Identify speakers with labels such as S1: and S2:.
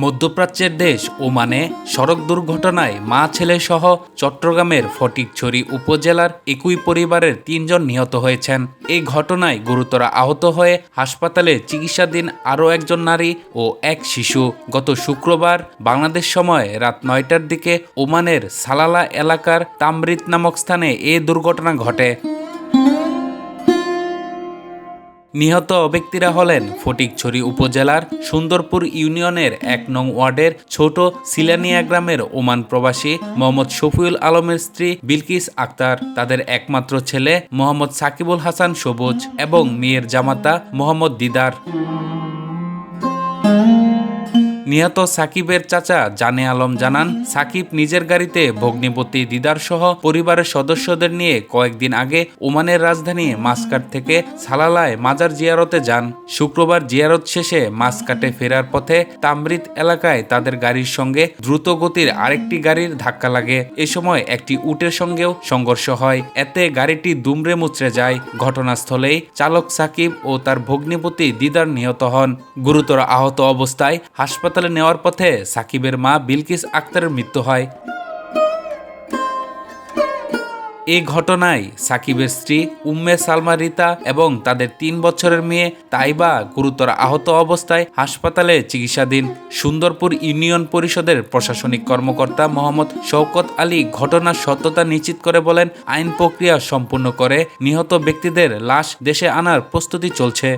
S1: মধ্যপ্রাচ্যের দেশ ওমানে সড়ক দুর্ঘটনায় মা ছেলে সহ চট্টগ্রামের ফটিকছড়ি উপজেলার একই পরিবারের ৩ জন নিহত হয়েছেন। এই ঘটনায় গুরুতর আহত হয়ে হাসপাতালে চিকিৎসাধীন আরও একজন নারী ও এক শিশু। গত শুক্রবার বাংলাদেশ সময় রাত ৯টার দিকে ওমানের সালালা এলাকার তামরিত নামক স্থানে এ দুর্ঘটনা ঘটে। নিহত ব্যক্তিরা হলেন ফটিকছড়ি উপজেলার সুন্দরপুর ইউনিয়নের ১ নং ওয়ার্ডের ছোট সিলানিয়া গ্রামের ওমান প্রবাসী মোহাম্মদ শফিউল আলমের স্ত্রী বিলকিস আক্তার, তাদের একমাত্র ছেলে মোহাম্মদ সাকিবুল হাসান সবুজ এবং মেয়ের জামাতা মোহাম্মদ দিদার। নিহত সাকিবের চাচা জানে আলম জানান, সাকিব নিজের গাড়িতে ভগ্নিপতি দিদার সহ পরিবারের সদস্যদের নিয়ে কয়েকদিন আগে ওমানের রাজধানী মাসকাট থেকে সালালায় মাজার জিয়ারতে যান। শুক্রবার জিয়ারত শেষে মাসকাটে ফেরার পথে তামরিত এলাকায় তাদের গাড়ির সঙ্গে দ্রুত গতির আরেকটি গাড়ির ধাক্কা লাগে। এ সময় একটি উটের সঙ্গেও সংঘর্ষ হয়, এতে গাড়িটি দুমড়ে মুচড়ে যায়। ঘটনাস্থলেই চালক সাকিব ও তার ভগ্নিপতি দিদার নিহত হন। গুরুতর আহত অবস্থায় হাসপাতালে নেওয়ার পথে সাকিবের মা বিলকিস আক্তারের মৃত্যু হয়। এই ঘটনায় সাকিবের স্ত্রী উম্মে সালমা রিতা এবং তাদের ৩ বছরের মেয়ে তাইবা গুরুতর আহত অবস্থায় হাসপাতালে চিকিৎসাধীন। সুন্দরপুর ইউনিয়ন পরিষদের প্রশাসনিক কর্মকর্তা মোহাম্মদ শওকত আলী ঘটনার সত্যতা নিশ্চিত করে বলেন, আইন প্রক্রিয়া সম্পূর্ণ করে নিহত ব্যক্তিদের লাশ দেশে আনার প্রস্তুতি চলছে।